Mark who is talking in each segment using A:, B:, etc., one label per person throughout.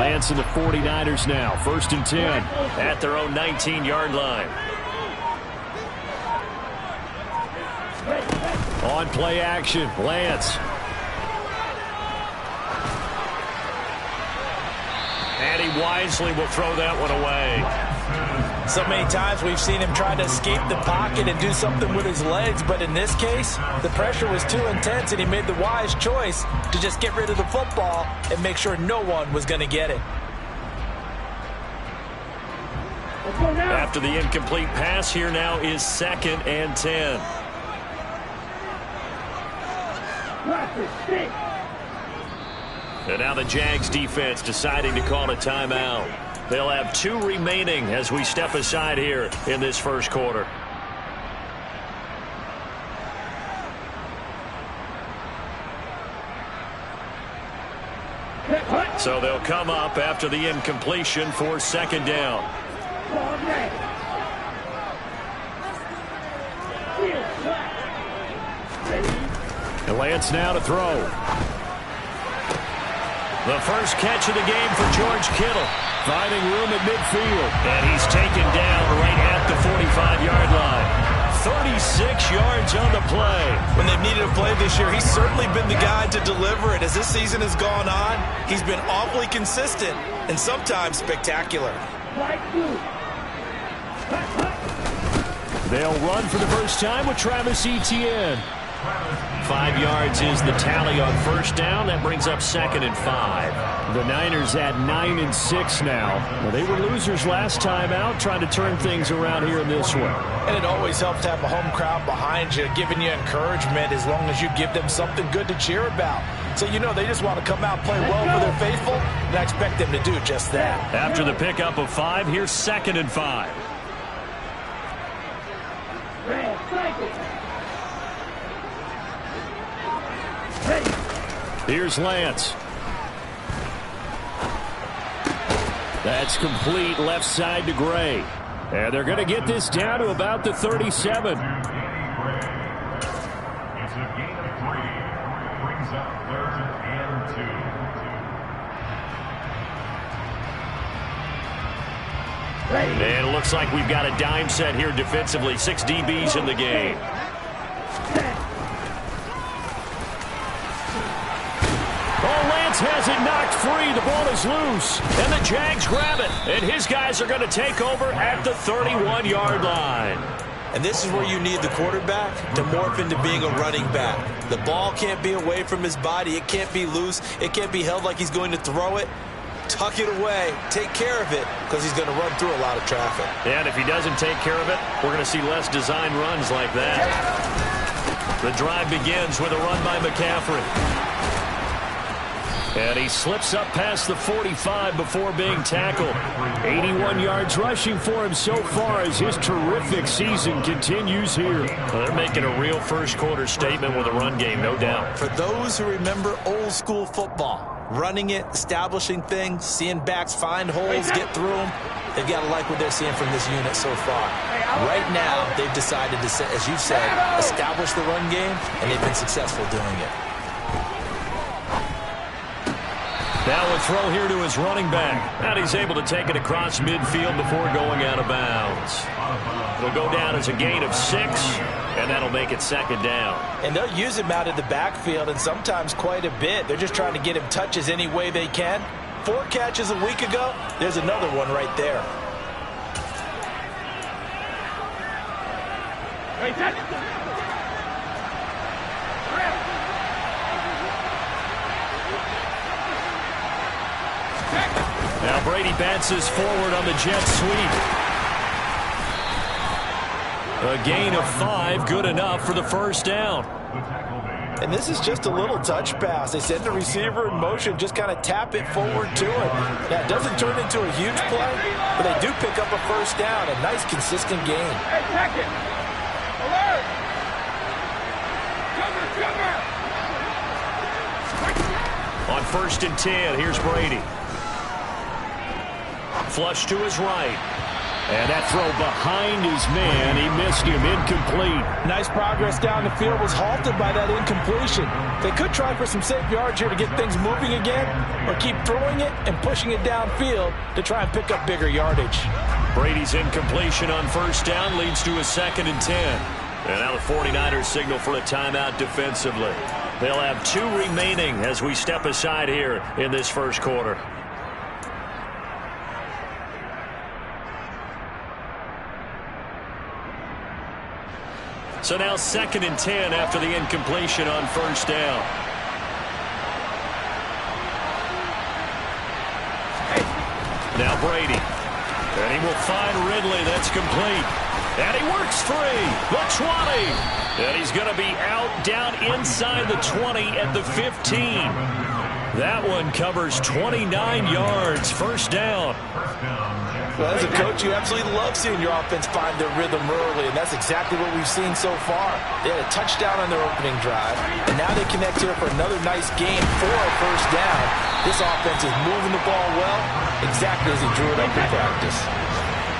A: Lance and the 49ers now. 1st and 10 at their own 19-yard line. On play action, Lance. And he wisely will throw that one away.
B: So many times we've seen him try to escape the pocket and do something with his legs, but in this case, the pressure was too intense and he made the wise choice to just get rid of the football and make sure no one was going to get it.
A: After the incomplete pass, here now is 2nd and 10. And now the Jags defense deciding to call a timeout. They'll have 2 remaining as we step aside here in this first quarter. So they'll come up after the incompletion for 2nd down. And Lance now to throw. The first catch of the game for George Kittle. Finding room at midfield. And he's taken down right at the 45-yard line. 36 yards on the play.
B: When they've needed a play this year, he's certainly been the guy to deliver it. As this season has gone on, he's been awfully consistent and sometimes spectacular.
A: They'll run for the first time with Travis Etienne. 5 yards is the tally on 1st down. That brings up 2nd and 5. The Niners at 9 and 6 now. Well, they were losers last time out, trying to turn things around here in this one.
B: And it always helps to have a home crowd behind you, giving you encouragement as long as you give them something good to cheer about. So you know they just want to come out and play well for their faithful, and I expect them to do just that.
A: After the pickup of 5, here's 2nd and 5. Here's Lance. That's complete left side to Gray. And they're going to get this down to about the 37.
C: It's a gain of 3. Brings up 3rd and 2.
A: And it looks like we've got a dime set here defensively. 6 DBs in the game. Has it knocked free. The ball is loose. And the Jags grab it. And his guys are going to take over at the 31-yard line.
B: And this is where you need the quarterback to morph into being a running back. The ball can't be away from his body. It can't be loose. It can't be held like he's going to throw it. Tuck it away. Take care of it because he's going to run through a lot of traffic.
A: And if he doesn't take care of it, we're going to see less design runs like that. The drive begins with a run by McCaffrey. And he slips up past the 45 before being tackled. 81 yards rushing for him so far as his terrific season continues here. Well, they're making a real first quarter statement with a run game, no doubt.
B: For those who remember old school football, running it, establishing things, seeing backs find holes, get through them, they've got to like what they're seeing from this unit so far. Right now, they've decided to, as you've said, establish the run game, and they've been successful doing it.
A: Now a throw here to his running back. And he's able to take it across midfield before going out of bounds. It'll go down as a gain of 6, and that'll make it 2nd down.
B: And they'll use him out of the backfield, and sometimes quite a bit. They're just trying to get him touches any way they can. 4 catches a week ago, there's another one right there.
A: Now Brady bounces forward on the jet sweep. A gain of 5, good enough for the 1st down.
B: And this is just a little touch pass. They send the receiver in motion, just kind of tap it forward to him. Now, it doesn't turn into a huge play, but they do pick up a 1st down. A nice, consistent gain.
D: Hey, check it. Alert.
A: On 1st and 10, here's Brady. Flush to his right. And that throw behind his man, he missed him, incomplete.
B: Nice progress down the field, was halted by that incompletion. They could try for some safe yards here to get things moving again, or keep throwing it and pushing it downfield to try and pick up bigger yardage.
A: Brady's incompletion on first down leads to a 2nd and 10. And now the 49ers signal for a timeout defensively. They'll have 2 remaining as we step aside here in this first quarter. So now 2nd and 10 after the incompletion on first down. Now Brady. And he will find Ridley. That's complete. And he works free. The 20. And he's going to be out down inside the 20 at the 15. That one covers 29 yards. First down.
B: Well, as a coach, you absolutely love seeing your offense find their rhythm early, and that's exactly what we've seen so far. They had a touchdown on their opening drive, and now they connect here for another nice game for a first down. This offense is moving the ball well, exactly as he drew it up in practice.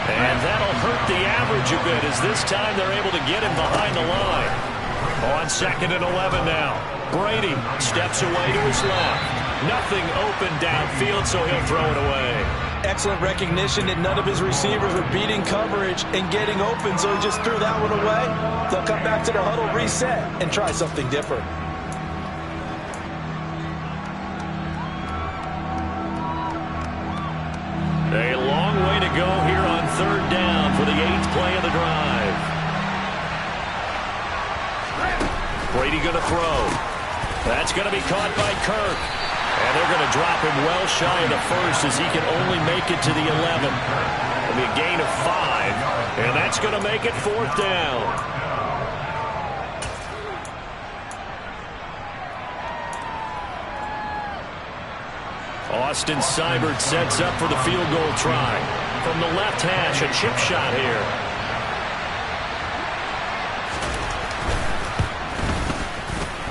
A: And that'll hurt the average a bit, as this time they're able to get him behind the line. On 2nd and 11 now. Brady steps away to his left. Nothing open downfield, so he'll throw it away.
B: Excellent recognition that none of his receivers were beating coverage and getting open, so he just threw that one away. They'll come back to the huddle, reset, and try something different.
A: A long way to go here on 3rd down for the 8th play of the drive. Brady going to throw. That's going to be caught by Kirk. And they're going to drop him well shy of the first as he can only make it to the 11. It'll be a gain of 5, and that's going to make it 4th down. Austin Seibert sets up for the field goal try. From the left hash, a chip shot here.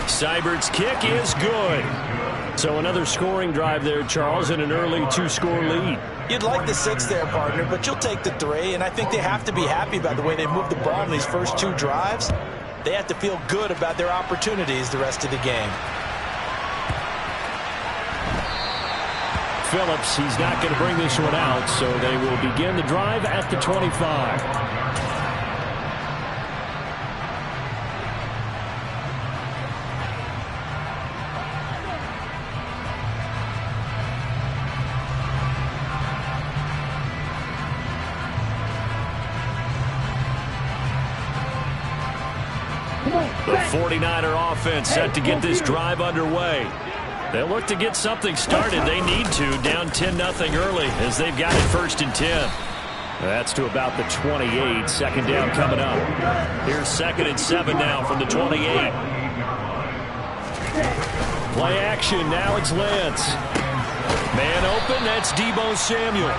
A: Seibert's kick is good. So another scoring drive there, Charles, and an early 2-score lead.
B: You'd like the 6 there, partner, but you'll take the 3, and I think they have to be happy about the way they moved the ball in these first 2 drives. They have to feel good about their opportunities the rest of the game.
A: Phillips, he's not going to bring this one out, so they will begin the drive at the 25. The 49er offense set to get this drive underway. They'll look to get something started. They need to, down 10-0 early as they've got it 1st and 10. That's to about the 28. 2nd down coming up. Here's 2nd and 7 now from the 28. Play action. Now it's Lance. Man open. That's Deebo Samuel.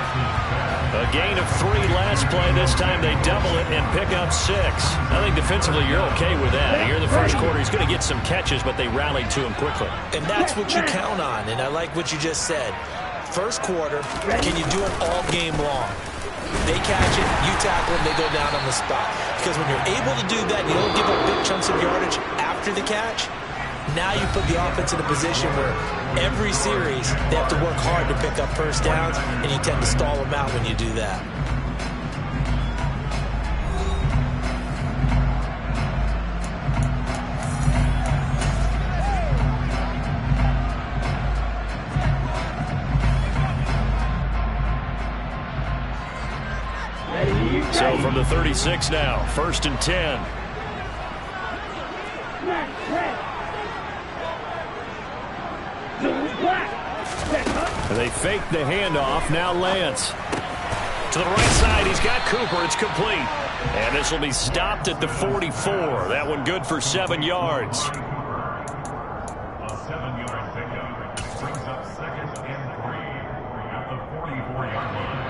A: A gain of 3 last play. This time they double it and pick up 6. I think defensively you're okay with that. Here in the first quarter, he's going to get some catches, but they rallied to him quickly.
B: And that's what you count on, and I like what you just said. First quarter, can you do it all game long? They catch it, you tackle them, they go down on the spot. Because when you're able to do that, you don't give up big chunks of yardage after the catch. Now you put the offense in a position where every series they have to work hard to pick up first downs, and you tend to stall them out when you do that.
A: So from the 36 now, 1st and 10. They fake the handoff. Now Lance. To the right side, he's got Cooper. It's complete. And this will be stopped at the 44. That one good for 7 yards.
C: A 7-yard pickup brings up 2nd and 3 at the 44-yard line.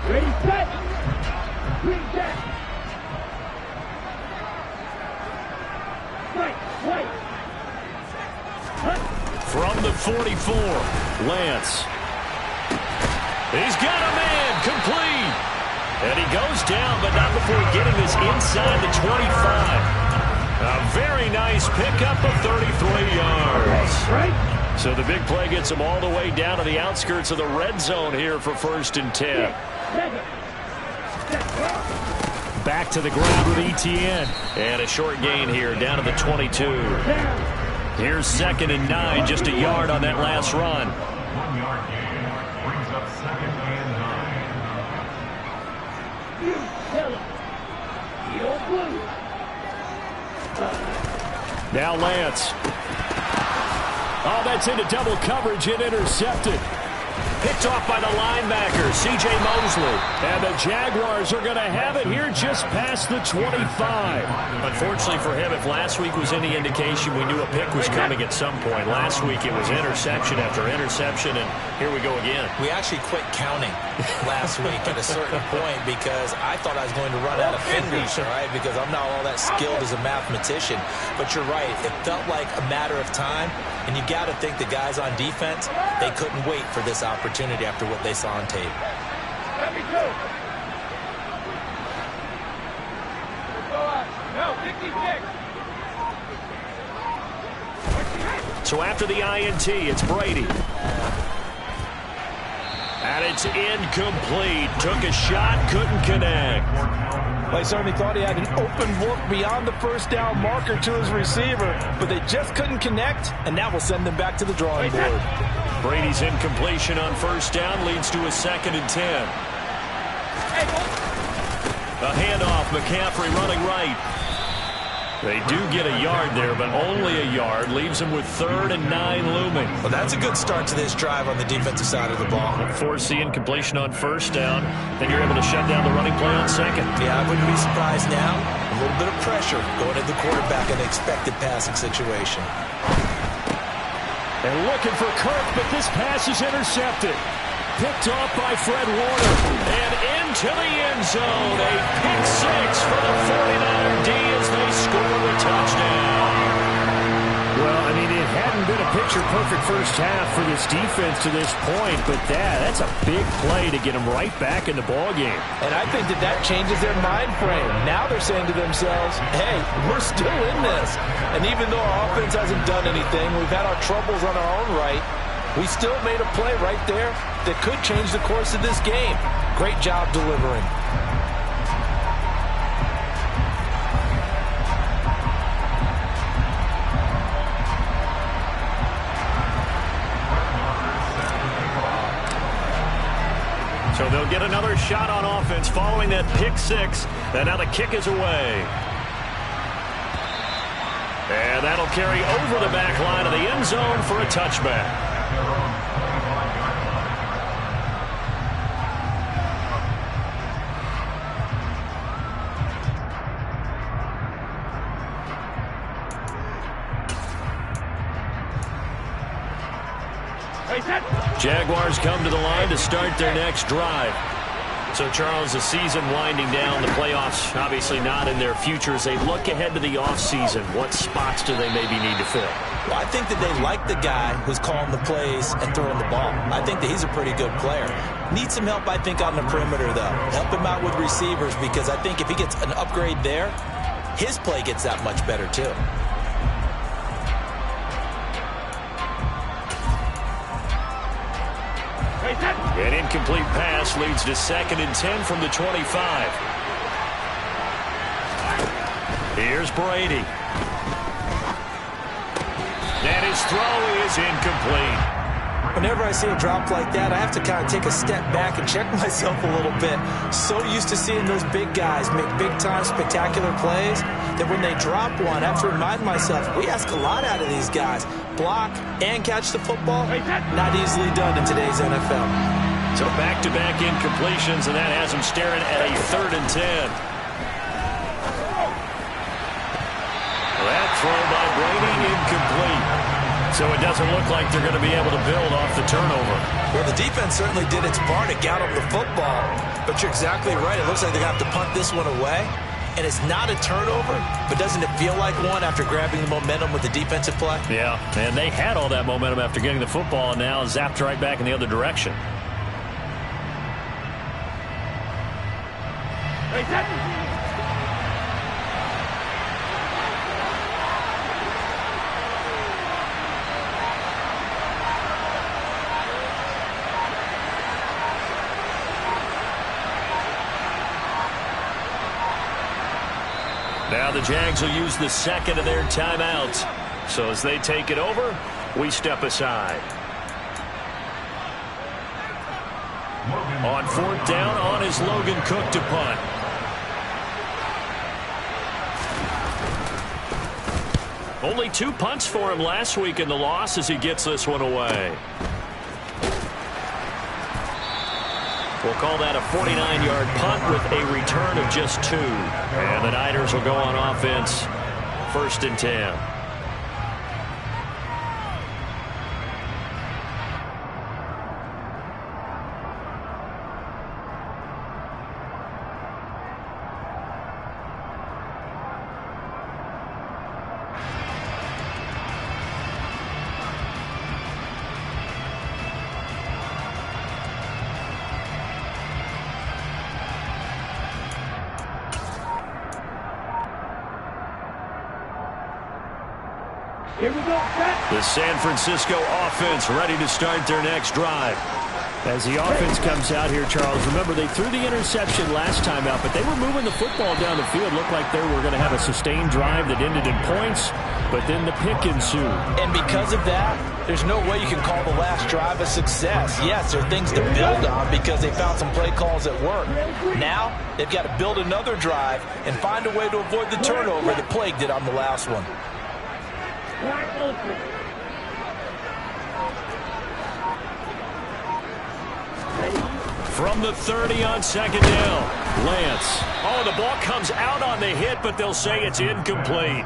D: Ready, set. Green set.
A: From the 44, Lance. He's got a man, complete. And he goes down, but not before getting this inside the 25. A very nice pickup of 33 yards. So the big play gets him all the way down to the outskirts of the red zone here for 1st and 10. Back to the ground with ETN. And a short gain here down to the 22. Here's 2nd and 9, just a yard on that last run.
C: 1 yard gain brings up 2nd and 9.
A: Now Lance. Oh, that's into double coverage and intercepted. Picked off by the linebacker, C.J. Mosley. And the Jaguars are going to have it here just past the 25. Unfortunately for him, if last week was any indication, we knew a pick was coming at some point. Last week it was interception after interception, and here we go again.
B: We actually quit counting last week at a certain point because I thought I was going to run out of fingers, right? Because I'm not all that skilled as a mathematician. But you're right. It felt like a matter of time, and you got to think the guys on defense, they couldn't wait for this opportunity after what they saw on tape.
A: So after the INT, it's Brady. And it's incomplete. Took a shot, couldn't connect.
E: They certainly thought he had an open look beyond the first down marker to his receiver, but they just couldn't connect, and that will send them back to the drawing board.
A: Brady's incompletion on 1st down leads to a 2nd and 10. A handoff, McCaffrey running right. They do get a yard there, but only a yard. Leaves them with 3rd and 9 looming.
B: Well, that's a good start to this drive on the defensive side of the ball.
A: Force the incompletion on 1st down. Then you're able to shut down the running play on 2nd.
B: Yeah, I wouldn't be surprised now. A little bit of pressure going at the quarterback in an expected passing situation.
A: And looking for Kirk, but this pass is intercepted. Picked off by Fred Warner. And into the end zone. A pick 6 for the 49er D as they score the touchdown. Well, I mean, it hadn't been a picture-perfect first half for this defense to this point, but that's a big play to get them right back in the ballgame.
E: And I think that changes their mind frame. Now they're saying to themselves, hey, we're still in this. And even though our offense hasn't done anything, we've had our troubles on our own right, we still made a play right there that could change the course of this game. Great job delivering.
A: So they'll get another shot on offense following that pick 6. And now the kick is away. And that'll carry over the back line of the end zone for a touchback. Jaguars come to the line to start their next drive. So, Charles, the season winding down, the playoffs obviously not in their future. As they look ahead to the offseason, what spots do they maybe need to fill?
B: Well, I think that they like the guy who's calling the plays and throwing the ball. I think that he's a pretty good player. Needs some help, I think, on the perimeter, though. Help him out with receivers, because I think if he gets an upgrade there, his play gets that much better, too.
A: An incomplete pass leads to 2nd and 10 from the 25. Here's Brady. And his throw is incomplete.
B: Whenever I see a drop like that, I have to kind of take a step back and check myself a little bit. So used to seeing those big guys make big-time spectacular plays that when they drop one, I have to remind myself, we ask a lot out of these guys. Block and catch the football, not easily done in today's NFL.
A: So back-to-back incompletions, and that has him staring at a 3rd and 10. That throw by Brady incomplete. So it doesn't look like they're going to be able to build off the turnover.
B: Well, the defense certainly did its part to gallop the football, but you're exactly right. It looks like they're going to have to punt this one away. and it's not a turnover, but doesn't it feel like one after grabbing the momentum with the defensive play?
A: Yeah, and they had all that momentum after getting the football, and now zapped right back in the other direction. Now the Jags will use the second of their timeouts. So as they take it over, we step aside. On fourth down, on is Logan Cook to punt. Only 2 punts for him last week in the loss as he gets this one away. We'll call that a 49-yard punt with a return of just 2. And the Niners will go on offense, 1st and 10.
D: Here we go, set.
A: The San Francisco offense ready to start their next drive. As the offense comes out here, Charles, remember they threw the interception last time out, but they were moving the football down the field. Looked like they were going to have a sustained drive that ended in points, but then the pick ensued.
E: And because of that, there's no way you can call the last drive a success. Yes, there are things to build on because they found some play calls that work. Now, they've got to build another drive and find a way to avoid the turnover that plagued it on the last one.
D: Wide open.
A: From the 30 on second down, Lance. Oh, the ball comes out on the hit, but they'll say it's incomplete.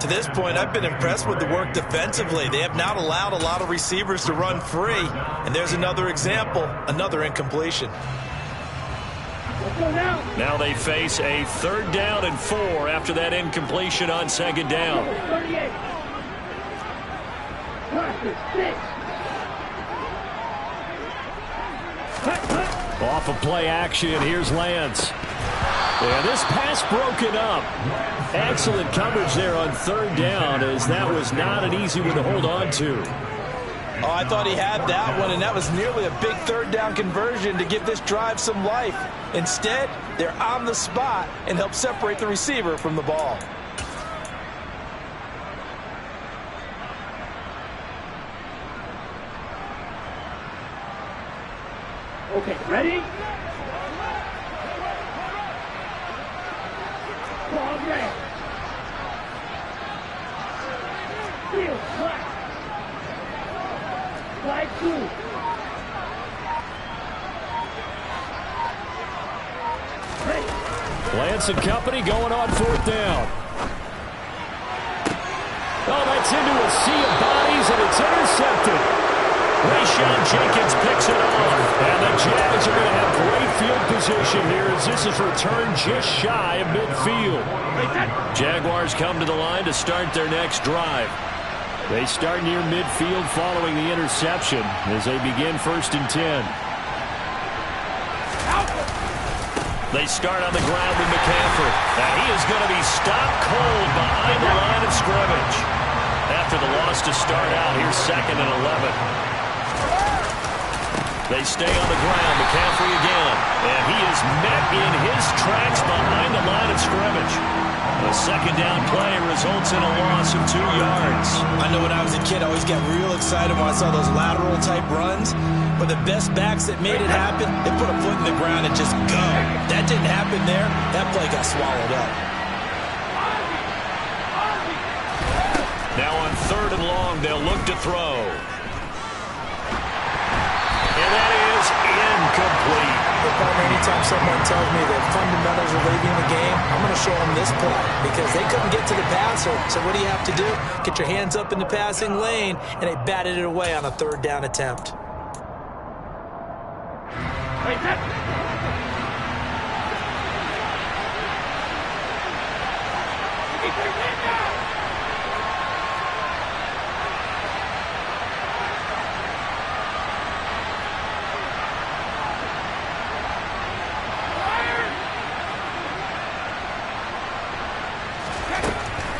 B: To this point, I've been impressed with the work defensively. They have not allowed a lot of receivers to run free. And there's another example, another incompletion.
D: Let's go now.
A: Now they face a 3rd down and 4 after that incompletion on second down.
D: 38. Practice, 6.
A: Off of play action, here's Lance. And this pass broken up. Excellent coverage there on 3rd down, as that was not an easy one to hold on to.
E: Oh, I thought he had that one, and that was nearly a big 3rd down conversion to give this drive some life. Instead, they're on the spot and help separate the receiver from the ball.
D: Okay, ready? Ball red. Field flat. Flag 2. Ready.
A: Lance and company going on 4th down. Oh, that's into a sea of bodies, and it's intercepted. Rayshawn Jenkins picks it off, and the Jags are going to have great field position here as this is returned just shy of midfield. Jaguars come to the line to start their next drive. They start near midfield following the interception as they begin 1st and 10. They start on the ground with McCaffrey. Now he is going to be stopped cold behind the line of scrimmage. After the loss to start out, here's 2nd and 11. They stay on the ground. McCaffrey again. And he is met in his tracks behind the line of scrimmage. The 2nd down play results in a loss of 2 yards.
B: I know when I was a kid, I always got real excited when I saw those lateral type runs. But the best backs that made it happen, they put a foot in the ground and just go. That didn't happen there. That play got swallowed up.
A: Now on 3rd and long, they'll look to throw. And that is incomplete.
B: Anytime someone tells me that fundamentals are leaving the game, I'm going to show them this play because they couldn't get to the passer. So what do you have to do? Get your hands up in the passing lane, and they batted it away on a 3rd down attempt.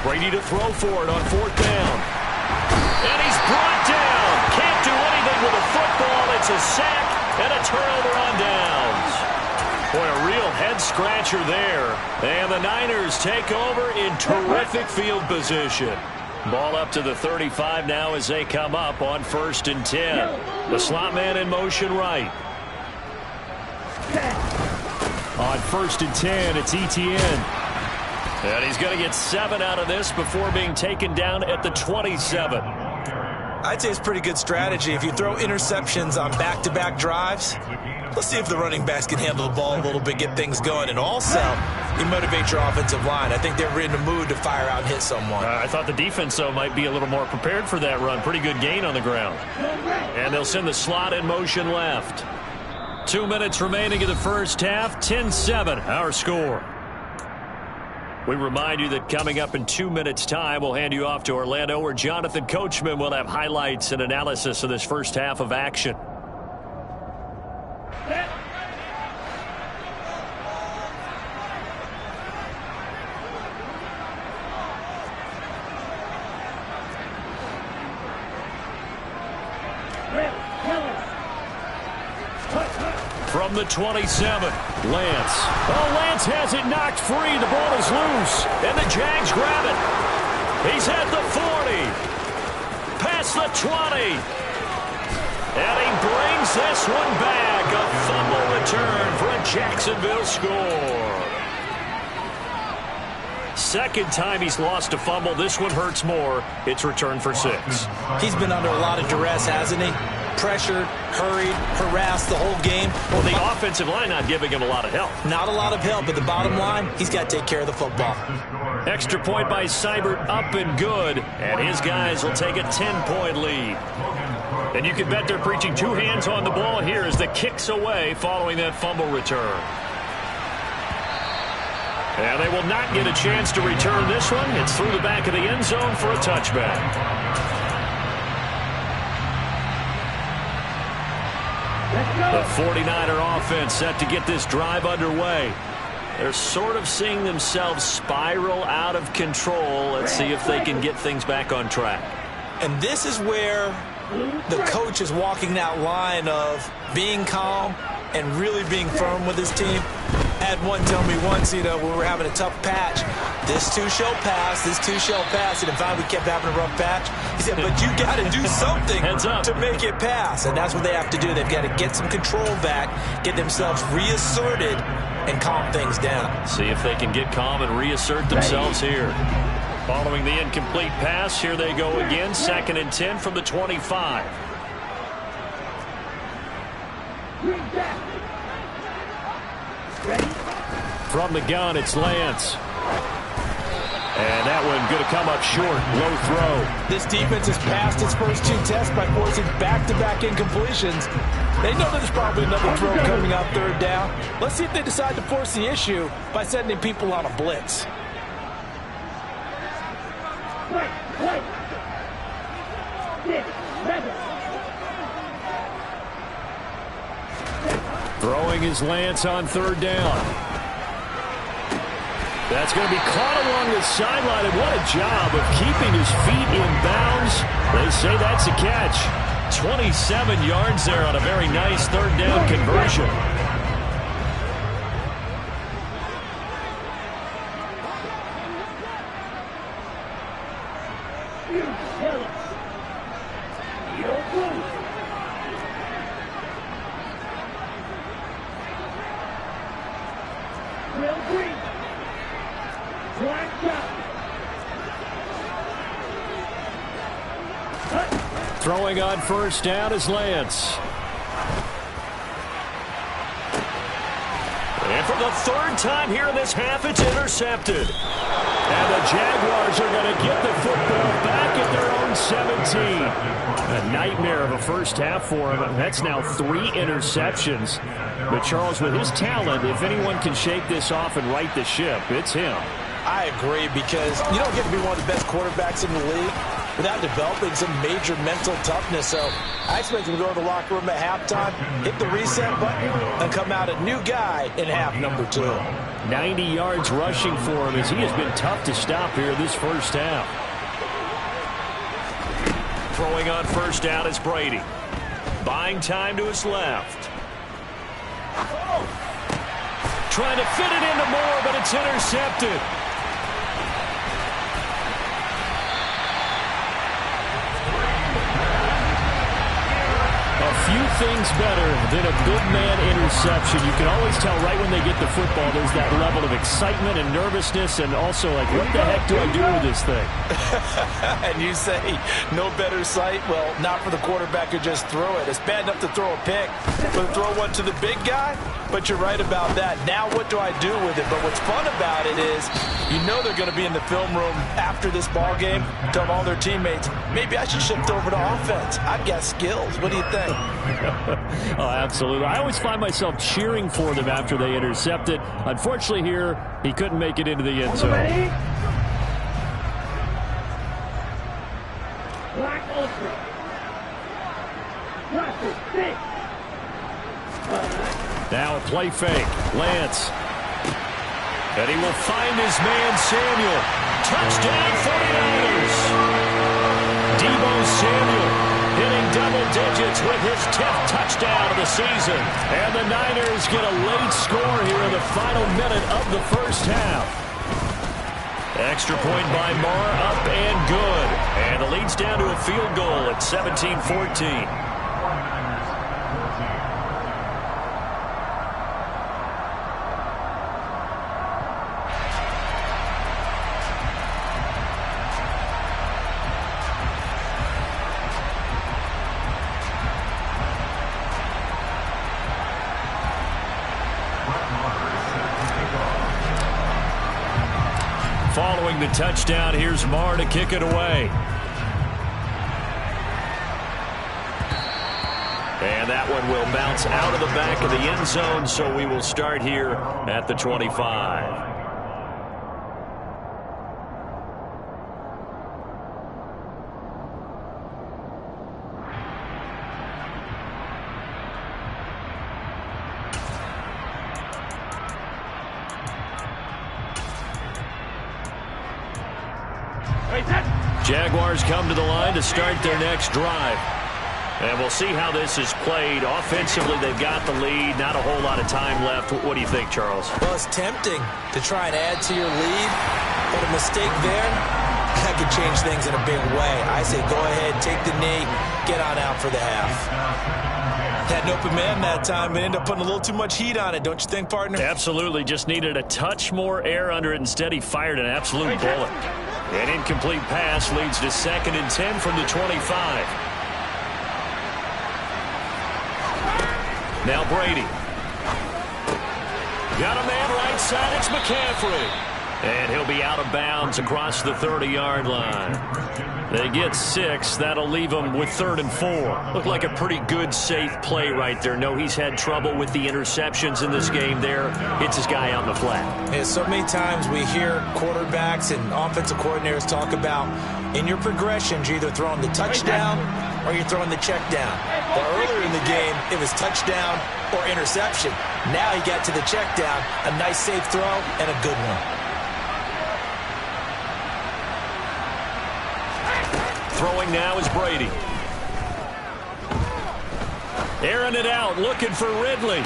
A: Brady to throw for it on 4th down. And he's brought down. Can't do anything with a football. It's a sack and a turnover on downs. Boy, a real head-scratcher there. And the Niners take over in terrific field position. Ball up to the 35 now as they come up on 1st and 10. The slot man in motion right. On 1st and 10, it's Etienne. And he's going to get 7 out of this before being taken down at the 27.
B: I'd say it's pretty good strategy. If you throw interceptions on back-to-back drives, let's see if the running backs can handle the ball a little bit, get things going. And also, you motivate your offensive line. I think they're in the mood to fire out and hit someone.
A: I thought the defense, though, might be a little more prepared for that run. Pretty good gain on the ground. And they'll send the slot in motion left. 2 minutes remaining in the first half. 10-7, our score. We remind you that coming up in 2 minutes' time, we'll hand you off to Orlando, where Jonathan Coachman will have highlights and analysis of this first half of action. From the 27, Lance. Oh, Lance has it knocked free. The ball is loose, and the Jags grab it. He's at the 40, past the 20, and he brings this one back. A fumble return for a Jacksonville score. Second time he's lost a fumble. This one hurts more. It's returned for 6.
B: He's been under a lot of duress, hasn't he? Pressured, hurried, harassed the whole game.
A: Well, the offensive line not giving him a lot of help.
B: Not a lot of help, but the bottom line, he's got to take care of the football.
A: Extra point by Seibert, up and good, and his guys will take a 10-point lead. And you can bet they're preaching 2 hands on the ball here as the kick's away following that fumble return. And they will not get a chance to return this one. It's through the back of the end zone for a touchback. The 49er offense set to get this drive underway. They're sort of seeing themselves spiral out of control. Let's see if they can get things back on track.
B: And this is where the coach is walking that line of being calm and really being firm with his team. I had one tell me once, when we were having a tough patch, this too shall pass, this too shall pass. And finally we kept having a rough patch. He said, but you got to do something to make it pass. And that's what they have to do. They've got to get some control back, get themselves reasserted, and calm things down.
A: See if they can get calm and reassert themselves here. Following the incomplete pass, here they go again. 2nd and 10 from the 25. From the gun, it's Lance. And that one going to come up short. Low throw.
E: This defense has passed its first 2 tests by forcing back-to-back incompletions. They know there's probably another throw coming out 3rd down. Let's see if they decide to force the issue by sending people on a blitz.
A: Throwing is Lance on 3rd down. That's going to be caught along the sideline, and what a job of keeping his feet in bounds. They say that's a catch. 27 yards there on a very nice 3rd down conversion. Throwing on 1st down is Lance. And for the 3rd time here in this half, it's intercepted. And the Jaguars are going to get the football back at their own 17. A nightmare of a first half for him. That's now 3 interceptions. But Charles, with his talent, if anyone can shake this off and right the ship, it's him.
E: I agree, because you don't get to be one of the best quarterbacks in the league without developing some major mental toughness. So I expect him to go to the locker room at halftime, hit the reset button, and come out a new guy in half number 2.
A: 90 yards rushing for him, as he has been tough to stop here this first half. Throwing on first down is Brady. Buying time to his left. Trying to fit it into Moore, but it's intercepted. A few things better than a big man interception. You can always tell right when they get the football, there's that level of excitement and nervousness, and also like, what the heck do I do with this thing?
E: And you say no better sight? Well, not for the quarterback who just threw it. It's bad enough to throw a pick, but throw one to the big guy? But you're right about that. Now what do I do with it? But what's fun about it is you know they're going to be in the film room after this ball game, tell all their teammates, maybe I should shift over to offense. I've got skills. What do you think?
A: Oh, absolutely. I always find myself cheering for them after they intercept it. Unfortunately here, he couldn't make it into the end zone.
D: Ready? Black Ultra. Plastic stick.
A: Now a play fake. Lance. And he will find his man, Samuel. Touchdown, 49ers. Deebo Samuel hitting double digits with his 10th touchdown of the season. And the Niners get a late score here in the final minute of the first half. Extra point by Marr, up and good. And the lead's down to a field goal at 17-14. Following the touchdown, here's Marr to kick it away. And that one will bounce out of the back of the end zone, so we will start here at the 25. Jaguars come to the line to start their next drive. And we'll see how this is played. Offensively, they've got the lead. Not a whole lot of time left. What do you think, Charles?
B: Well, it's tempting to try and add to your lead, but a mistake there, that could change things in a big way. I say go ahead, take the knee, get on out for the half. Had an open man that time, but ended up putting a little too much heat on it, don't you think, partner?
A: Absolutely. Just needed a touch more air under it. Instead, he fired an absolute bullet. An incomplete pass leads to 2nd and 10 from the 25. Now Brady. Got a man right side. It's McCaffrey. And he'll be out of bounds across the 30-yard line. They get 6. That'll leave them with 3rd and 4. Looked like a pretty good, safe play right there. No, he's had trouble with the interceptions in this game there. Hits his guy on the flat.
B: Yeah, so many times we hear quarterbacks and offensive coordinators talk about in your progressions, you're either throwing the touchdown or you're throwing the check down. Well, earlier in the game, it was touchdown or interception. Now he got to the check down, a nice safe throw and a good one.
A: Throwing now is Brady. Airing it out, looking for Ridley.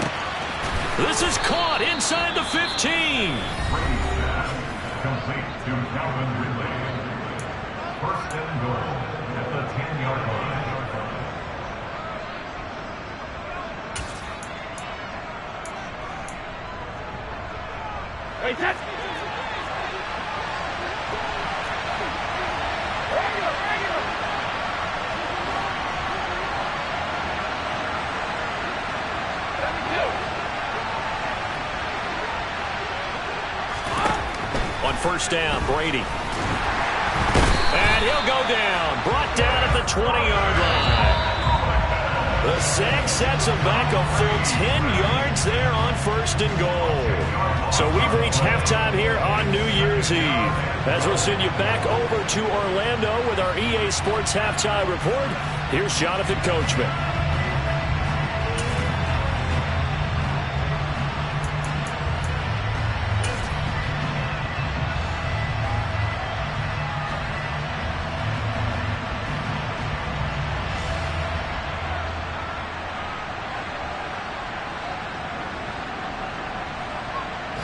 A: This is caught inside the 15.
C: Complete to Calvin Ridley. 1st and goal at the 10-yard line.
D: Wait, that's...
A: On first down, Brady. And he'll go down. Brought down at the 20-yard line. The sack sets him back a full 10 yards there on 1st and goal. So we've reached halftime here on New Year's Eve. As we'll send you back over to Orlando with our EA Sports Halftime Report, here's Jonathan Coachman.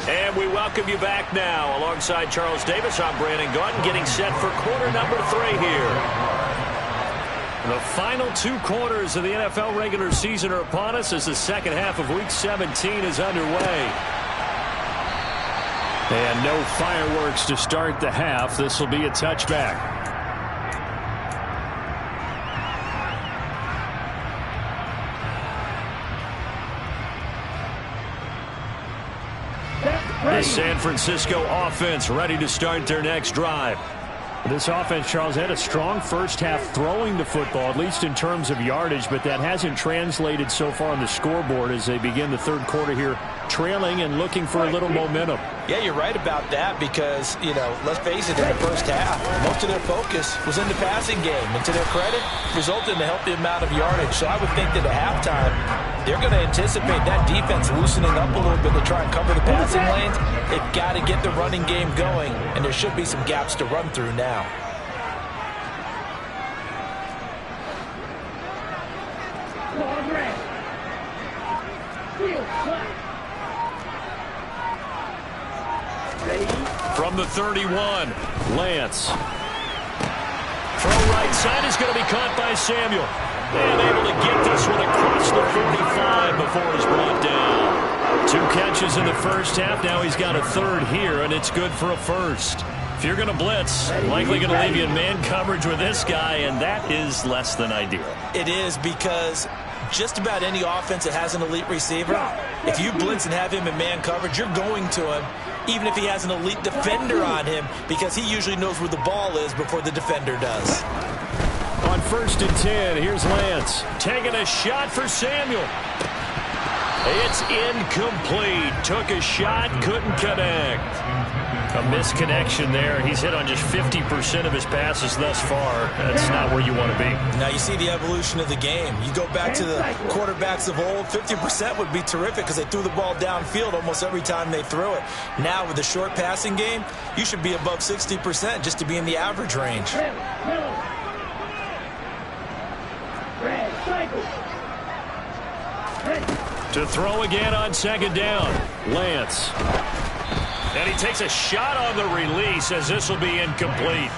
A: And we welcome you back now. Alongside Charles Davis, I'm Brandon Gaudin, getting set for quarter number 3 here. The final 2 quarters of the NFL regular season are upon us as the second half of Week 17 is underway. And no fireworks to start the half. This will be a touchback. The San Francisco offense ready to start their next drive. This offense, Charles, had a strong first half throwing the football, at least in terms of yardage, but that hasn't translated so far on the scoreboard as they begin the third quarter here, trailing and looking for a little momentum.
E: Yeah, you're right about that because, let's face it, in the first half, most of their focus was in the passing game. And to their credit, resulted in a healthy amount of yardage. So I would think that at halftime, they're going to anticipate that defense loosening up a little bit to try and cover the passing lanes. They've got to get the running game going, and there should be some gaps to run through now.
A: From the 31, Lance. Throw right side is going to be caught by Samuel. And able to get this one across the 45 before he's brought down. 2 catches in the first half. Now he's got a third here, and it's good for a first. If you're going to blitz, likely going to leave you in man coverage with this guy, and that is less than ideal.
B: It is because just about any offense that has an elite receiver, if you blitz and have him in man coverage, you're going to him, even if he has an elite defender on him, because he usually knows where the ball is before the defender does.
A: On 1st and 10, here's Lance. Taking a shot for Samuel. It's incomplete. Took a shot, couldn't connect. A misconnection there. He's hit on just 50% of his passes thus far. That's not where you want to be.
B: Now you see the evolution of the game. You go back to the quarterbacks of old, 50% would be terrific because they threw the ball downfield almost every time they threw it. Now with the short passing game, you should be above 60% just to be in the average range.
A: To throw again on 2nd down, Lance. And he takes a shot on the release as this will be incomplete.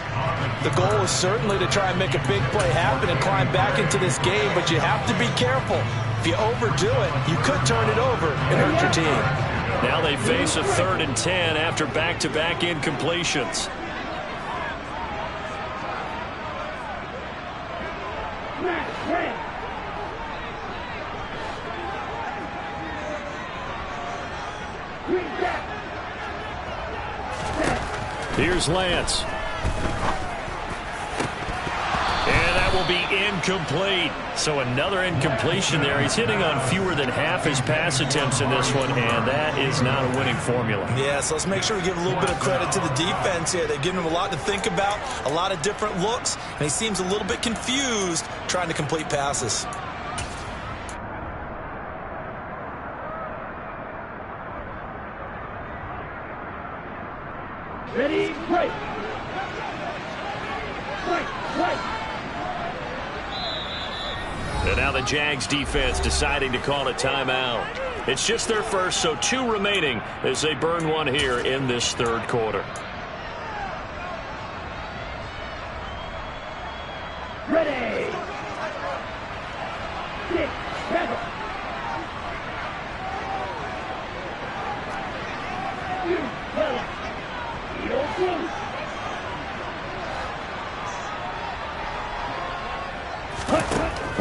E: The goal is certainly to try and make a big play happen and climb back into this game, but you have to be careful. If you overdo it, you could turn it over and hurt your team.
A: Now they face a 3rd and 10 after back-to-back incompletions. Here's Lance. And that will be incomplete. So another incompletion there. He's hitting on fewer than half his pass attempts in this one, and that is not a winning formula.
B: Yeah, so let's make sure we give a little bit of credit to the defense here. They've given him a lot to think about, a lot of different looks, and he seems a little bit confused trying to complete passes.
D: Ready, right. Right.
A: And now the Jags defense deciding to call a timeout. It's just their first, so 2 remaining as they burn one here in this third quarter.
D: Ready. 6, 7.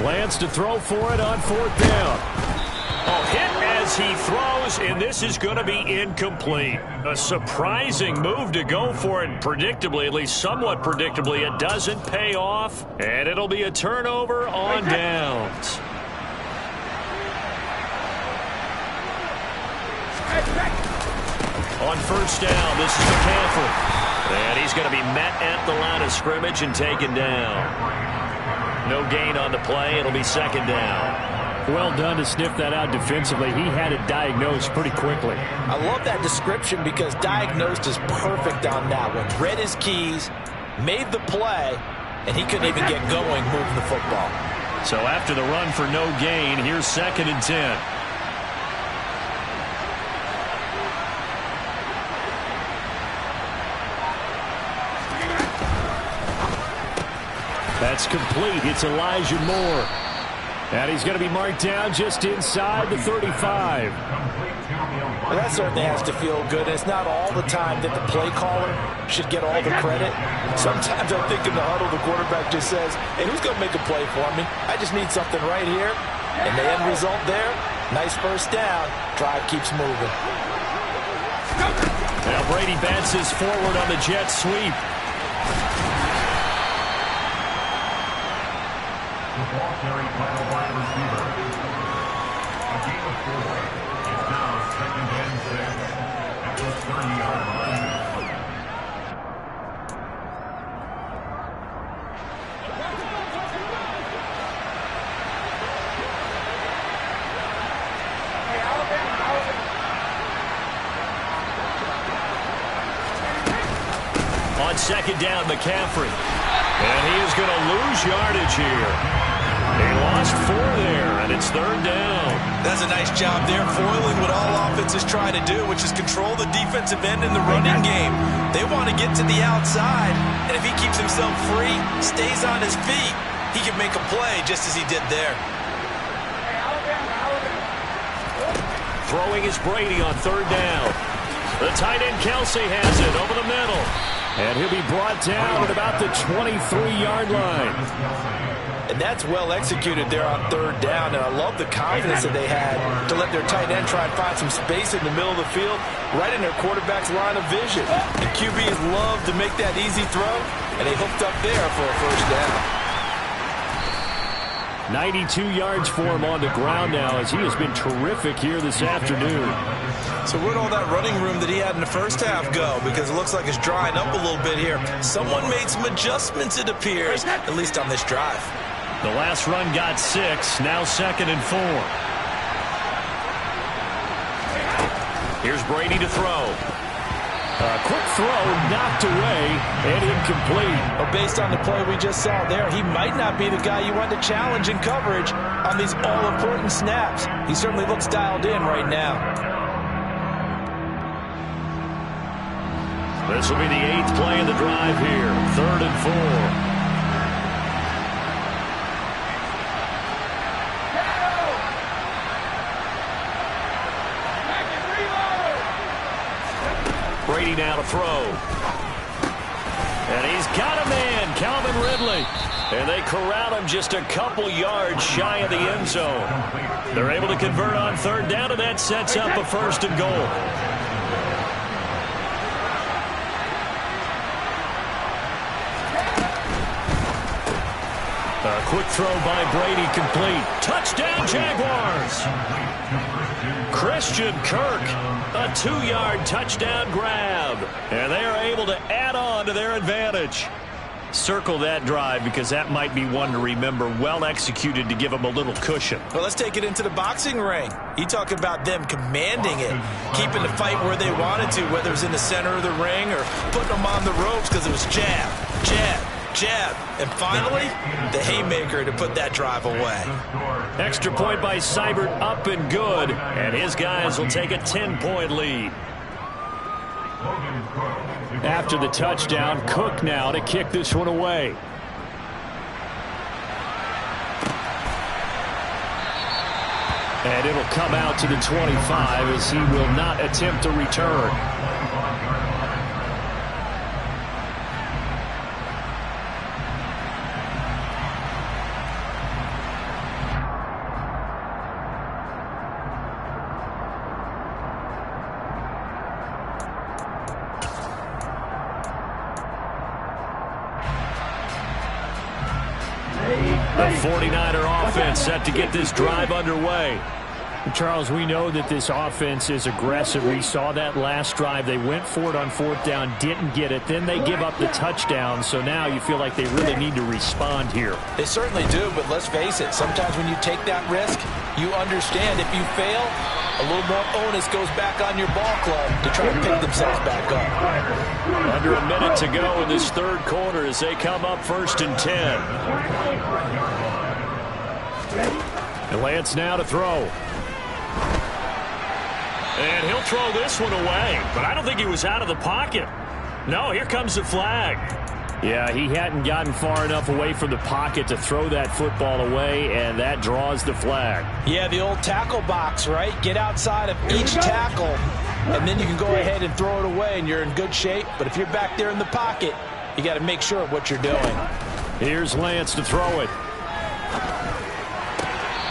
A: Lance to throw for it on 4th down. Oh, hit as he throws, and this is going to be incomplete. A surprising move to go for it, predictably, at least somewhat predictably. It doesn't pay off, and it'll be a turnover on downs. On first down, this is McCaffrey. And he's going to be met at the line of scrimmage and taken down. No gain on the play. It'll be second down.
F: Well done to sniff that out defensively. He had it diagnosed pretty quickly.
E: I love that description because diagnosed is perfect on that one. Read his keys, made the play, and he couldn't even get going moving the football.
A: So after the run for no gain, here's 2nd and 10.
F: That's complete. It's Elijah Moore. And he's going to be marked down just inside the 35.
E: Well, that certainly has to feel good. It's not all the time that the play caller should get all the credit. Sometimes I think in the huddle, the quarterback just says, hey, who's going to make a play for me? I just need something right here. And the end result there, nice first down. Drive keeps moving.
A: Now Brady bounces forward on the jet sweep.
C: The ball carried by the wide receiver. A gain of 4. It's now 2nd and 6 at the 30-yard line.
A: On 2nd down, McCaffrey. And he is going to lose yardage here. He lost 4 there, and it's 3rd down.
B: That's a nice job there, foiling what all offenses try to do, which is control the defensive end in the running game. They want to get to the outside, and if he keeps himself free, stays on his feet, he can make a play just as he did there.
A: Throwing is Brady on 3rd down. The tight end Kelsey has it over the middle.
F: And he'll be brought down at about the 23-yard line.
E: And that's well executed there on 3rd down. And I love the confidence that they had to let their tight end try and find some space in the middle of the field, right in their quarterback's line of vision. And QBs love to make that easy throw, and they hooked up there for a first down.
F: 92 yards for him on the ground now as he has been terrific here this afternoon.
B: So where'd all that running room that he had in the first half go? Because it looks like it's drying up a little bit here. Someone made some adjustments, it appears, at least on this drive.
A: The last run got 6, now 2nd and 4. Here's Brady to throw.
F: A quick throw knocked away and incomplete.
E: Well, based on the play we just saw there, he might not be the guy you want to challenge in coverage on these all-important snaps. He certainly looks dialed in right now.
A: This will be the 8th play of the drive here. 3rd and 4. Brady now to throw. And he's got a man, Calvin Ridley. And they corral him just a couple yards shy of the end zone. They're able to convert on 3rd down, and that sets up a 1st and goal. A quick throw by Brady, complete. Touchdown, Jaguars. Christian Kirk, a 2-yard touchdown grab. And they are able to add on to their advantage. Circle that drive because that might be one to remember. Well executed to give them a little cushion.
B: Well, let's take it into the boxing ring. You talk about them commanding it, keeping the fight where they wanted to, whether it was in the center of the ring or putting them on the ropes because it was jab, jab, jab, and finally, the haymaker to put that drive away.
A: Extra point by Seibert, up and good, and his guys will take a 10-point lead.
F: After the touchdown, Cook now to kick this one away. And it'll come out to the 25 as he will not attempt to return. The 49er offense set to get this drive underway. Charles, we know that this offense is aggressive. We saw that last drive. They went for it on 4th down, didn't get it. Then they give up the touchdown. So now you feel like they really need to respond here.
E: They certainly do, but let's face it. Sometimes when you take that risk, you understand if you fail, a little more onus goes back on your ball club to try to pick themselves back up.
A: Under a minute to go in this 3rd quarter as they come up 1st and 10.
F: And Lance now to throw.
A: And he'll throw this one away, but I don't think he was out of the pocket. No, here comes the flag.
F: Yeah, he hadn't gotten far enough away from the pocket to throw that football away, and that draws the flag.
E: Yeah, the old tackle box, right? Get outside of each tackle, and then you can go ahead and throw it away, and you're in good shape. But if you're back there in the pocket, you got to make sure of what you're doing.
F: Here's Lance to throw it.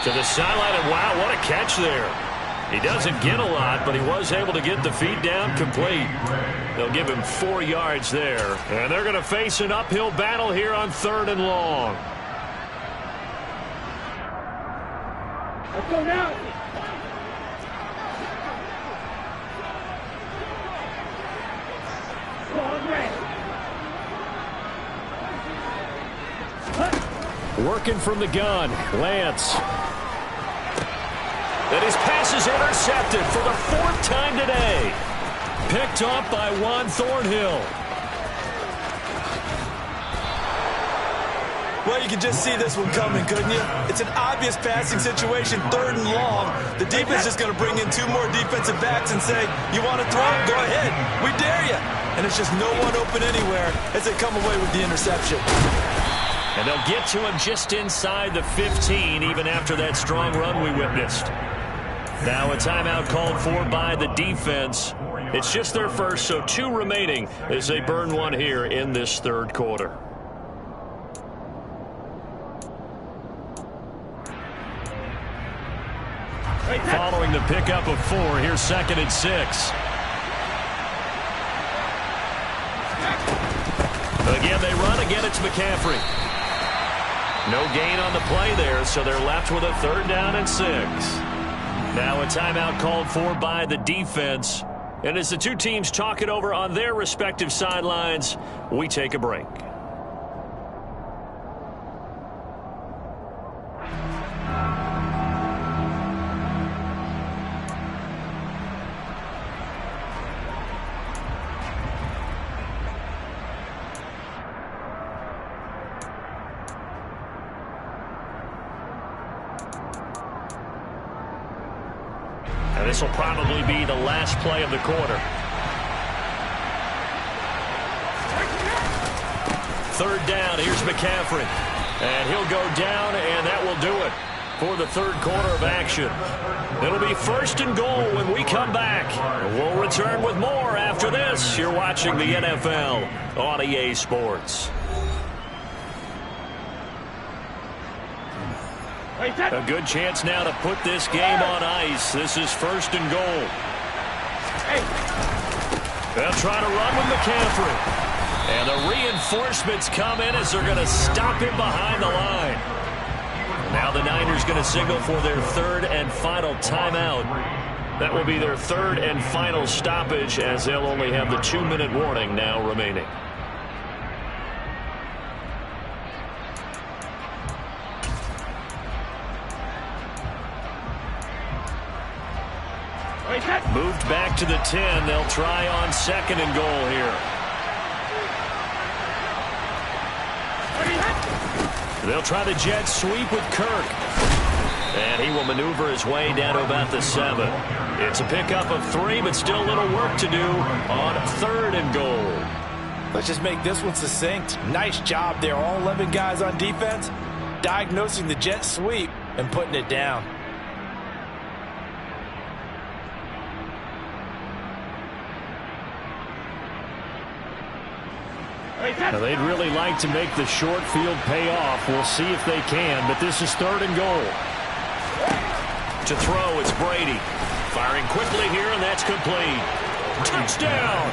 A: To the sideline, and wow, what a catch there. He doesn't get a lot, but he was able to get the feet down complete. They'll give him 4 yards there. And they're going to face an uphill battle here on 3rd and long.
D: Let's go now.
F: Working from the gun, Lance.
A: And his pass is intercepted for the 4th time today. Picked off by Juan Thornhill.
B: Well, you can just see this one coming, couldn't you? It's an obvious passing situation, 3rd and long. The defense is going to bring in 2 more defensive backs and say, you want to throw? Go ahead. We dare you. And it's just no one open anywhere as they come away with the interception.
A: And they'll get to him just inside the 15, even after that strong run we witnessed. Now a timeout called for by the defense. It's just their first, so 2 remaining as they burn one here in this 3rd quarter.
F: Following the pickup of 4, here's 2nd and 6.
A: Again, they run. Again, it's McCaffrey. No gain on the play there, so they're left with a 3rd down and 6. Now a timeout called for by the defense. And as the 2 teams talk it over on their respective sidelines, we take a break. And this will probably be the last play of the quarter. 3rd down, here's McCaffrey. And he'll go down, and that will do it for the 3rd quarter of action. It'll be 1st and goal when we come back. We'll return with more after this. You're watching the NFL on EA Sports. A good chance now to put this game on ice. This is 1st and goal. They'll try to run with McCaffrey. And the reinforcements come in as they're going to stop him behind the line. Now the Niners going to signal for their 3rd and final timeout. That will be their 3rd and final stoppage as they'll only have the 2-minute warning now remaining. Moved back to the 10. They'll try on 2nd and goal here. They'll try the jet sweep with Kirk. And he will maneuver his way down to about the 7. It's a pickup of 3, but still a little work to do on 3rd and goal.
E: Let's just make this one succinct. Nice job there. All 11 guys on defense diagnosing the jet sweep and putting it down.
F: Now they'd really like to make the short field pay off. We'll see if they can, but this is 3rd and goal.
A: To throw, it's Brady. Firing quickly here, and that's complete. Touchdown!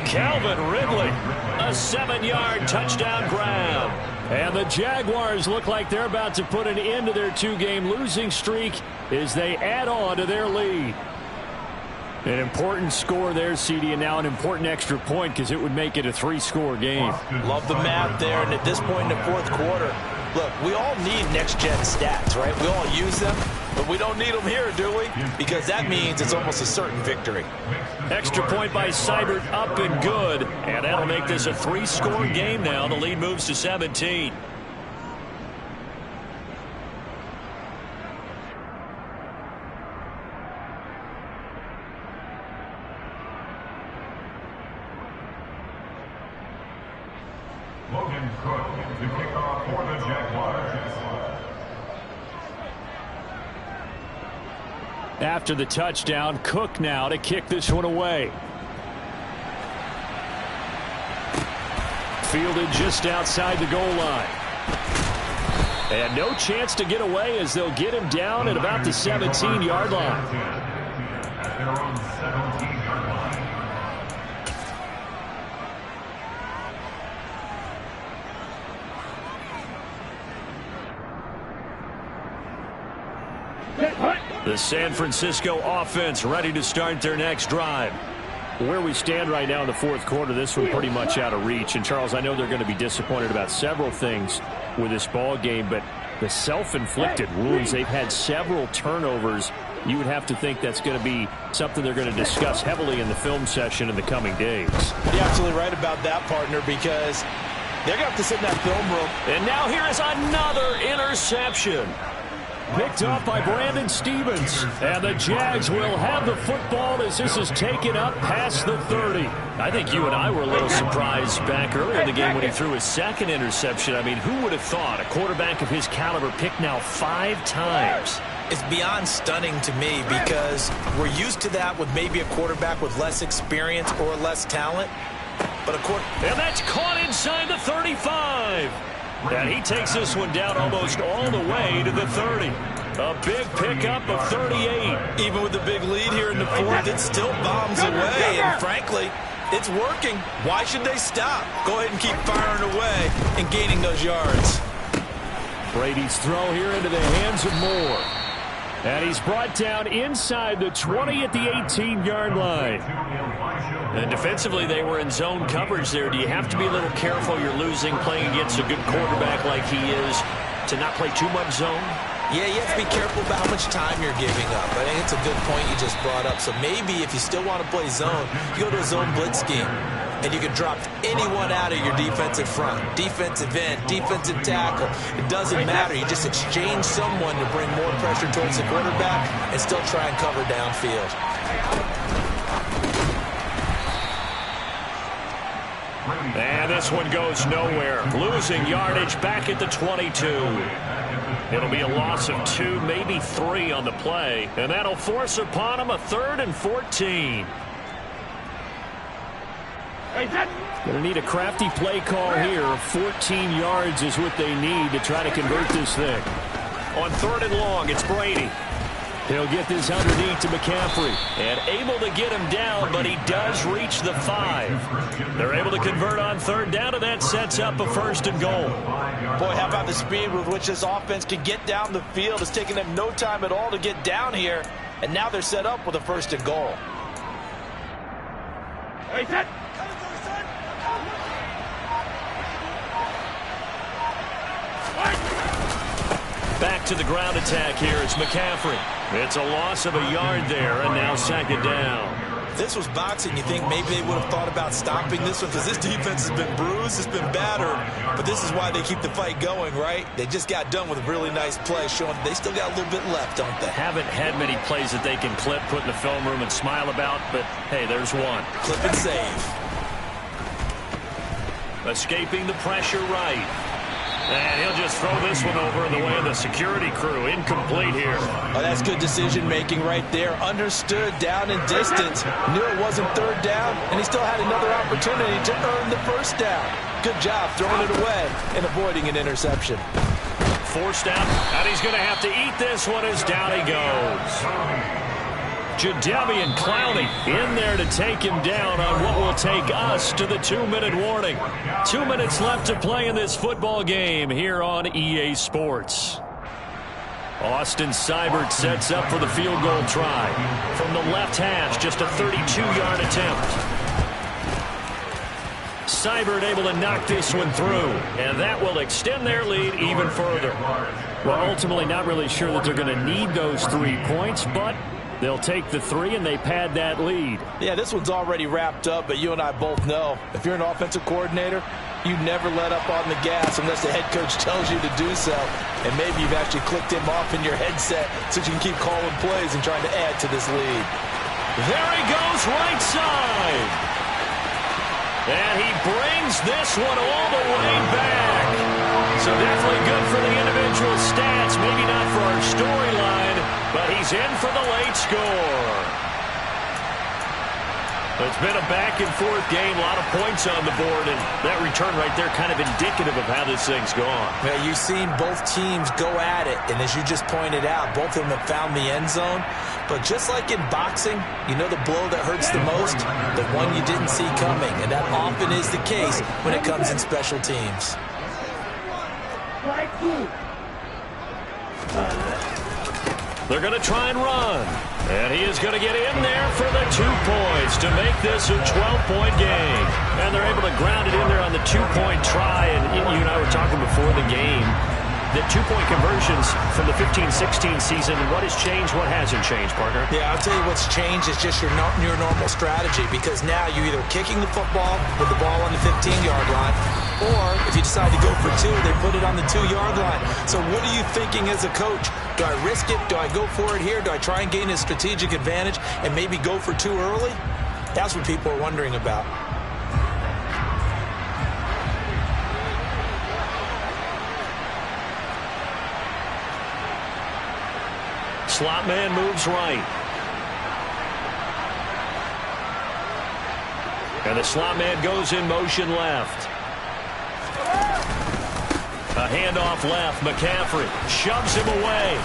A: Calvin Ridley. A 7-yard touchdown grab.
F: And the Jaguars look like they're about to put an end to their two-game losing streak as they add on to their lead. An important score there, CD, and now an important extra point because it would make it a 3-score game.
E: Love the math there, and at this point in the fourth quarter, look, we all need next-gen stats, right? We all use them, but we don't need them here, do we? Because that means it's almost a certain victory.
F: Extra point by Seibert, up and good, and that'll make this a 3-score game now. The lead moves to 17.
C: Cook to kick off for the Jaguars.
F: After the touchdown, Cook now to kick this one away. Fielded just outside the goal line. And no chance to get away as they'll get him down at about the 17-yard line.
C: At their own 17-yard line.
F: The San Francisco offense ready to start their next drive. Where we stand right now in the fourth quarter, this one pretty much out of reach. And, Charles, I know they're going to be disappointed about several things with this ball game, but the self-inflicted wounds, they've had several turnovers. You would have to think that's going to be something they're going to discuss heavily in the film session in the coming days.
E: You're absolutely right about that, partner, because they're going to have to sit in that film room.
F: And now here is another interception. Picked off by Brandon Stevens. And the Jags will have the football as this is taken up past the 30. I think you and I were a little surprised back earlier in the game when he threw his second interception. I mean, who would have thought a quarterback of his caliber picked now 5 times?
B: It's beyond stunning to me because we're used to that with maybe a quarterback with less experience or less talent. But
F: and that's caught inside the 35. And he takes this one down almost all the way to the 30. A big pickup of 38.
B: Even with the big lead here in the fourth, it still bombs away. And frankly, it's working. Why should they stop? Go ahead and keep firing away and gaining those yards.
F: Brady's throw here into the hands of Moore. And he's brought down inside the 20 at the 18-yard line. And defensively, they were in zone coverage there. Do you have to be a little careful? You're losing, playing against a good quarterback like he is, to not play too much zone?
B: Yeah, you have to be careful about how much time you're giving up. I think it's a good point you just brought up. So maybe if you still want to play zone, you go to a zone blitz scheme. And you can drop anyone out of your defensive front. Defensive end, defensive tackle. It doesn't matter. You just exchange someone to bring more pressure towards the quarterback and still try and cover downfield.
F: And this one goes nowhere. Losing yardage back at the 22. It'll be a loss of 2, maybe 3 on the play. And that'll force upon them a 3rd and 14. Going to need a crafty play call here. 14 yards is what they need to try to convert this thing. On 3rd and long, it's Brady. He'll get this underneath to McCaffrey. And able to get him down, but he does reach the 5. They're able to convert on 3rd down, and that sets up a 1st and goal.
E: Boy, how about the speed with which this offense can get down the field? It's taken them no time at all to get down here. And now they're set up with a 1st and goal.
D: Hey, set.
F: Back to the ground attack here. It's McCaffrey. It's a loss of a yard there, and now 2nd down.
B: If this was boxing, you think maybe they would have thought about stopping this one because this defense has been bruised, it's been battered, but this is why they keep the fight going, right? They just got done with a really nice play showing they still got a little bit left, don't they?
F: Haven't had many plays that they can clip, put in the film room, and smile about, but hey, there's one.
B: Clip and save.
F: Escaping the pressure right. And he'll just throw this one over in the way of the security crew. Incomplete here.
E: Oh, that's good decision-making right there. Understood down and distance. Knew it wasn't 3rd down, and he still had another opportunity to earn the 1st down. Good job throwing it away and avoiding an interception.
F: Forced out, and he's going to have to eat this one as down he goes.
A: Jadeveon Clowney in there to take him down on what will take us to the 2-minute warning. 2 minutes left to play in this football game here on EA Sports. Austin Seibert sets up for the field goal try. From the left hash, just a 32-yard attempt. Seibert able to knock this one through, and that will extend their lead even further. Well, ultimately not really sure that they're going to need those 3 points, but they'll take the 3 and they pad that lead.
E: Yeah, this one's already wrapped up, but you and I both know if you're an offensive coordinator, you never let up on the gas unless the head coach tells you to do so. And maybe you've actually clicked him off in your headset so you can keep calling plays and trying to add to this lead.
A: There he goes, right side. And he brings this one all the way back. So definitely good for the individual stats. Maybe not for our storyline, but he's in for the late score. It's been a back-and-forth game, a lot of points on the board, and that return right there kind of indicative of how this thing's gone.
B: Well, you've seen both teams go at it, and as you just pointed out, both of them have found the end zone. But just like in boxing, you know the blow that hurts the most? The one you didn't see coming, and that often is the case when it comes in special teams.
A: They're going to try and run. And he is going to get in there for the 2 points to make this a 12-point game. And they're able to ground it in there on the 2-point try. And you and I were talking before the game. The 2-point conversions from the 15-16 season, what has changed, what hasn't changed, partner?
B: Yeah, I'll tell you what's changed is just your normal strategy, because now you're either kicking the football with the ball on the 15-yard line, or if you decide to go for 2, they put it on the 2-yard line. So what are you thinking as a coach? Do I risk it? Do I go for it here? Do I try and gain a strategic advantage and maybe go for 2 early? That's what people are wondering about.
A: Slot man moves right. And the slot man goes in motion left. A handoff left. McCaffrey shoves him away.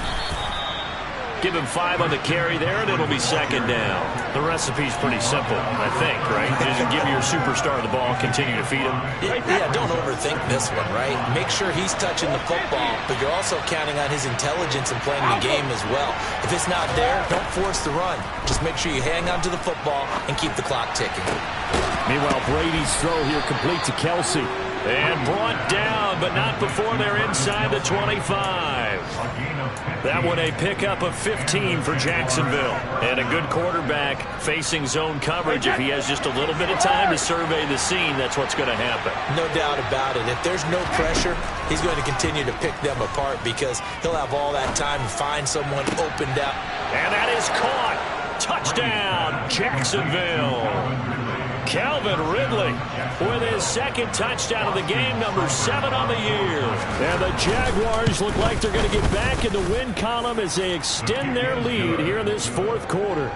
A: Give him 5 on the carry there, and it'll be second down. The recipe's pretty simple, I think, right? Just give your superstar the ball, continue to feed him.
B: Yeah, don't overthink this one, right? Make sure he's touching the football, but you're also counting on his intelligence and playing the game as well. If it's not there, don't force the run. Just make sure you hang on to the football and keep the clock ticking.
A: Meanwhile, Brady's throw here complete to Kelsey. And brought down, but not before they're inside the 25. That one a pickup of 15 for Jacksonville. And a good quarterback facing zone coverage. If he has just a little bit of time to survey the scene, that's what's going to happen.
B: No doubt about it. If there's no pressure, he's going to continue to pick them apart because he'll have all that time to find someone opened up.
A: And that is caught. Touchdown, Jacksonville. Calvin Ridley with his second touchdown of the game, number 7 on the year. And the Jaguars look like they're going to get back in the win column as they extend their lead here in this fourth quarter.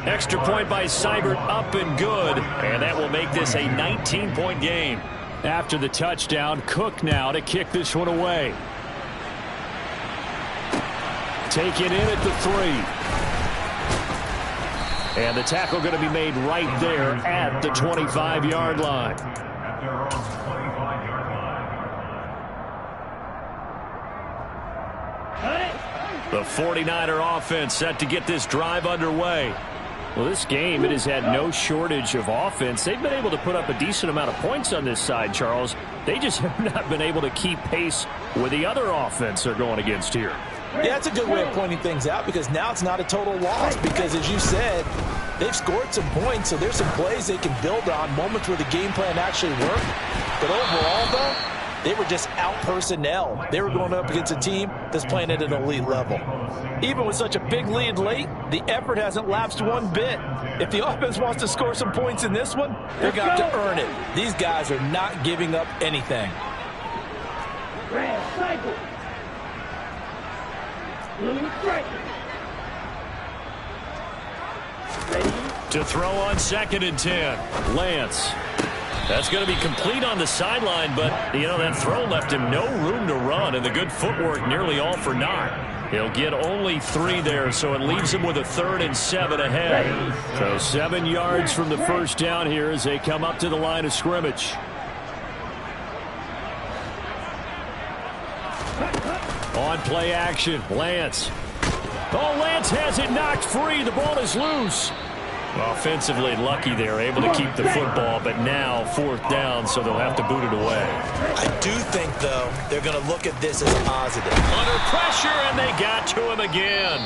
A: Extra point by Seibert, up and good, and that will make this a 19-point game. After the touchdown, Cook now to kick this one away. Taken in at the 3. And the tackle going to be made right there at the 25-yard line. The 49er offense set to get this drive underway. Well, this game, it has had no shortage of offense. They've been able to put up a decent amount of points on this side, Charles. They just have not been able to keep pace with the other offense they're going against here.
E: Yeah, that's a good way of pointing things out because now it's not a total loss because, as you said, they've scored some points, so there's some plays they can build on, moments where the game plan actually worked. But overall, though, they were just out personnel. They were going up against a team that's playing at an elite level. Even with such a big lead late, the effort hasn't lapsed one bit. If the offense wants to score some points in this one, they've got to earn it. These guys are not giving up anything.
A: To throw on 2nd and 10, Lance. That's going to be complete on the sideline, but, you know, that throw left him no room to run, and the good footwork nearly all for naught.
F: He'll get only 3 there, so it leaves him with a 3rd and 7 ahead. So 7 yards from the first down here as they come up to the line of scrimmage. On play action, Lance. Oh, Lance has it knocked free. The ball is loose. Offensively lucky there, able to keep the football, but now 4th down, so they'll have to boot it away.
B: I do think, though, they're going to look at this as positive.
F: Under pressure, and they got to him again.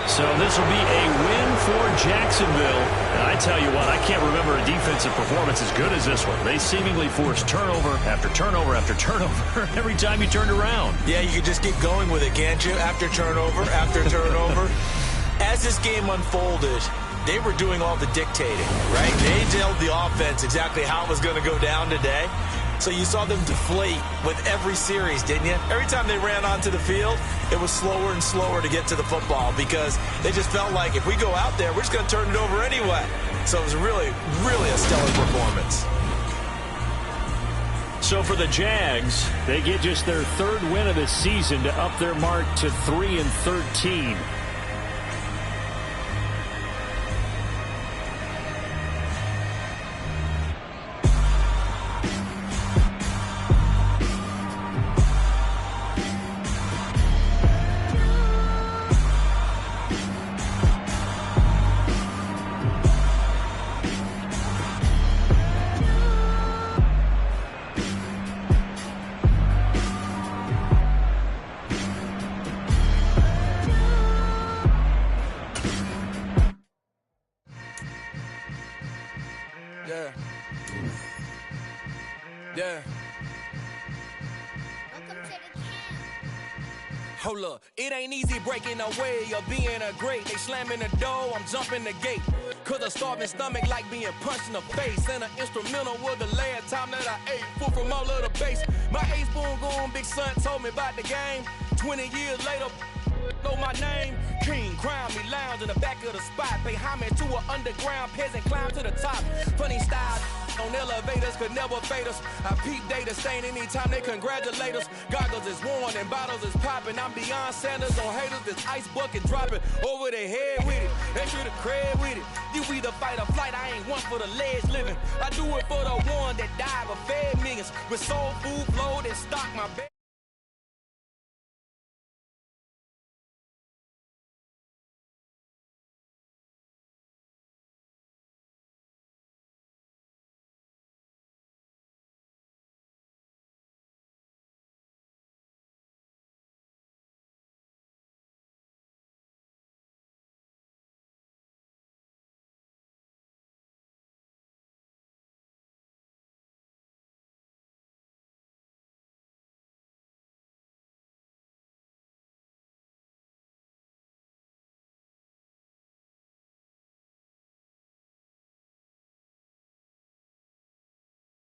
F: So this will be a win for Jacksonville. And I tell you what, I can't remember a defensive performance as good as this one. They seemingly forced turnover after turnover after turnover every time you turned around.
B: Yeah, you can just keep going with it, can't you? After turnover, after turnover. As this game unfolded, they were doing all the dictating, right? They told the offense exactly how it was going to go down today. So you saw them deflate with every series, didn't you? Every time they ran onto the field, it was slower and slower to get to the football because they just felt like if we go out there, we're just going to turn it over anyway. So it was really, really a stellar performance.
F: So for the Jags, they get just their 3rd win of the season to up their mark to 3-13.
G: Yeah. Hold up, it ain't easy breaking away or being a great. They slamming the door, I'm jumping the gate. Cause a starving stomach like being punched in the face. And an instrumental was the last time that I ate food from all of the base. My ace boom goon, big son told me about the game. 20 years later, know my name. King, crown me, lounge in the back of the spot. Pay homage to an underground peasant, climb to the top. Funny style on elevators could never fade us. I peep data stain anytime they congratulate us. Goggles is worn and bottles is popping. I'm beyond Sanders on haters, this ice bucket dropping over their head with it. Extra the cred with it. You either fight or flight, I ain't one for the ledge living. I do it for the one that died but fed millions with soul food, flowed and stock my bed.